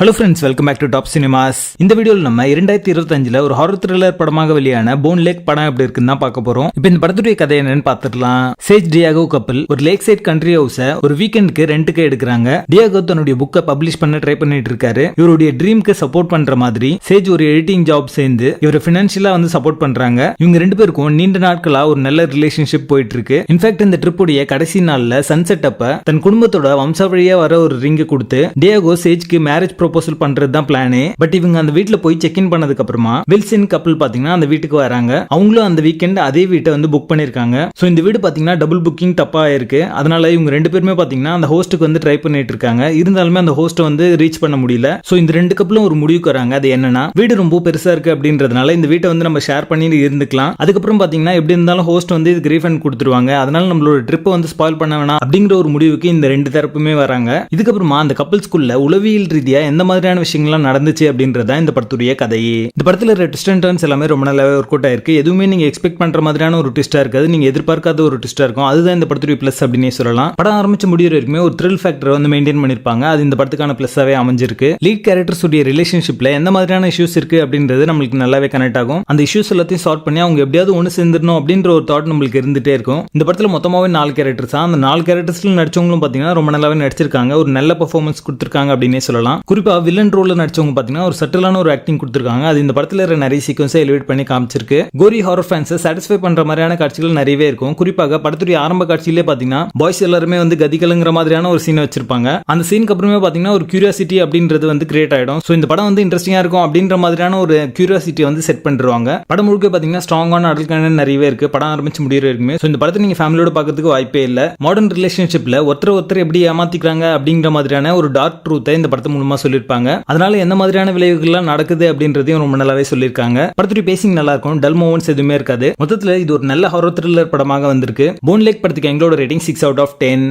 Hello friends, welcome back to Top Cinemas. இந்த வீடியோவில் நம்ம 2025 ஒரு ஹாரர் த்ரில்லர் படமாக வெளியான போன் லேக் படம் எப்படி இருக்குன்னு தான் பார்க்க போறோம். இப்போ இந்த படத்துடைய கதை என்னன்னு பார்த்துடலாம். சேஜ் டியாகோ கப்பல் ஒரு லேக் சைட் கண்ட்ரி ஹவுஸை ஒரு வீக்கெண்டுக்கு ரெண்டுக்கு எடுக்கிறாங்க. டியாகோ தன்னுடைய புக்கை பப்ளிஷ் பண்ண ட்ரை பண்ணிட்டு இருக்காரு. இவருடைய ட்ரீம்க்கு சப்போர்ட் பண்ற மாதிரி சேஜ் ஒரு எடிட்டிங் ஜாப் சேர்ந்து இவரை பினான்சியலா சப்போர்ட் பண்றாங்க. இவங்க ரெண்டு பேருக்கும் நீண்ட நாட்களா ஒரு நல்ல ரிலேஷன்ஷிப் போயிட்டு இருக்கு. இன்ஃபேக்ட் இந்த ட்ரிப்புடைய கடைசி நாள்ல சன்செட் அப்ப தன் குடும்பத்தோட வம்சாவழியா வர ஒரு ரிங்கை கொடுத்து டியாகோ சேஜ்க்கு மேரேஜ் ப்ரொபோசல் பண்றது தான் பிளானே. பட் இவங்க அந்த வீட்ல போய் செக் இன் பண்ணதுக்கு அப்புறமா வில்சன் கப்பல் பாத்தீங்கன்னா அந்த வீட்டுக்கு வராங்க. அவங்களும் அந்த வீக்கெண்ட் அதே வீட்டை புக் பண்ணிருக்காங்க. சோ இந்த வீடு பாத்தீங்கன்னா டபுள் புக்கிங் தப்பா இருக்கு. அதனால இவங்க ரெண்டு பேருமே பாத்தீங்கன்னா அந்த ஹோஸ்ட்டுக்கு ட்ரை பண்ணிட்டு இருக்காங்க. இருந்தாலுமே அந்த ஹோஸ்ட்டை ரீச் பண்ண முடியல. சோ இந்த ரெண்டு கப்பலும் ஒரு முடிவுக்கு வராங்க. அது என்னன்னா, வீடு ரொம்ப பெருசா இருக்கு அப்படின்றதுனால இந்த வீட்டை நம்ம ஷேர் பண்ணி இருந்துக்கலாம். அதுக்கப்புறம் பாத்தீங்கன்னா எப்படி இருந்தாலும் ஹோஸ்ட் இதுக்கு ரீஃபண்ட் கொடுத்துருவாங்க. அதனால நம்மளோட ட்ரிப்பை ஸ்பாயில் பண்ண வேணாம் அப்படிங்கிற ஒரு முடிவுக்கு இந்த ரெண்டு தரப்புமே வராங்க. இதுக்கப்புறமா அந்த கப்பல்ஸ்குள்ள உளவியல் ரீதியா எந்த மாதிரியான விஷயங்கள்லாம் நடந்துச்சு அப்படின்றத இந்த படத்துடைய கதையே. இந்த படத்துல ட்விஸ்ட் அண்ட் டர்ன்ஸ் எல்லாமே ரொம்ப நல்லாவே ஒர்க் அவுட் ஆயிருக்கு. எதுவுமே நீங்க எக்ஸ்பெக்ட் பண்ற மாதிரியான ஒரு ட்விஸ்டா இருக்காது. நீங்க எதிர்பார்க்காத ஒரு ட்விஸ்டா இருக்கும். அதுதான் இந்த படத்துடைய பிளஸ் அப்படின்னே சொல்லலாம். படம் ஆரம்பிச்சு முடிகிற வரைக்குமே ஒரு த்ரில் ஃபேக்டரை மெயின்டைன் பண்ணிருப்பாங்க. அது இந்த படத்துக்கான பிளஸாவே அமைஞ்சிருக்கு. லீட் கேரக்டர்ஸ் உடைய ரிலேஷன்ஷிப்ல எந்த மாதிரியான இஷ்யூஸ் இருக்கு அப்படின்றது நம்மளுக்கு நல்லாவே கனெக்ட் ஆகும். அந்த இஷ்யூஸ் எல்லாத்தையும் சால்வ் பண்ணி அவங்க எப்படியாவது ஒன்று சேர்ந்துடணும் அப்படின்ற ஒரு தாட் நம்மளுக்கு இருந்துட்டே இருக்கும். இந்த படத்துல மொத்தமாவே 4 கேரக்டர்ஸ். அந்த 4 கேரக்டர்ஸ்ல நடிச்சவங்களும் பாத்தீங்கன்னா ரொம்ப நல்லாவே நடிச்சிருக்காங்க. ஒரு நல்ல பெர்ஃபார்மன்ஸ் கொடுத்திருக்காங்க அப்படின்னே சொல்லலாம். குறிப்பா வில்லன் ரோல்ல நடிச்சவங்க பாத்தீங்கன்னா ஒரு சட்டிலான ஒரு ஆக்டிங் கொடுத்திருக்காங்க. அது இந்த படத்துல நிறைய சீக்வன்ஸை எலிவேட் பண்ணி காமிச்சிருக்கு. கோரி ஹாரர் ஃபேன்ஸை சாட்டிஸ்ஃபை பண்ற மாதிரியான காட்சிகள் நிறையவே இருக்கும். குறிப்பாக படத்துடைய ஆரம்ப காட்சியிலே பாத்தீங்கன்னா பாய்ஸ் எல்லாருமே கதிகலங்கிற மாதிரியான ஒரு சீன் வச்சிருப்பாங்க. அந்த சீனுக்கு அப்புறமே பாத்தீங்கன்னா ஒரு கியூரியாசிட்டி அப்படின்றது கிரியேட் ஆயிடும். சோ இந்த படம் இன்ட்ரெஸ்டிங்கா இருக்கும் அப்படின்ற மாதிரியான ஒரு கியூரியாசிட்டி செட் பண்ணிடுவாங்க. படம் முழுக்க பாத்தீங்கன்னா ஸ்ட்ராங்கான அடல்ட் கண்டென்ட் நிறையவே இருக்கு. படம் ஆரம்பிச்சு முடிகிற வரைக்குமே. சோ இந்த படத்தை நீங்க ஃபேமிலியோட பார்க்கிறதுக்கு வாய்ப்பே இல்ல. மாடர்ன் ரிலேஷன்ஷிப்ல ஒருத்தர் எப்படி ஏமாத்திக்கிறாங்க அப்படிங்கிற மாதிரியான ஒரு டார்க் ட்ரூத்தை இந்த படத்து மூலமா சொல்லியிருப்பாங்க. அதனால எந்த மாதிரியான விளைவுகள்லாம் நடக்குது அப்படின்றதையும் ரொம்ப நல்லாவே சொல்லியிருக்காங்க. படத்துடைய பேசிங் நல்லா இருக்கும். டல் மூமெண்ட்ஸ் எதுவுமே இருக்காது. மொத்தத்துல இது ஒரு நல்ல ஹாரர் த்ரில்லர் படமாக வந்திருக்கு. போன் லேக் படத்துக்கு எங்களோட ரேட்டிங் 6 out of 10.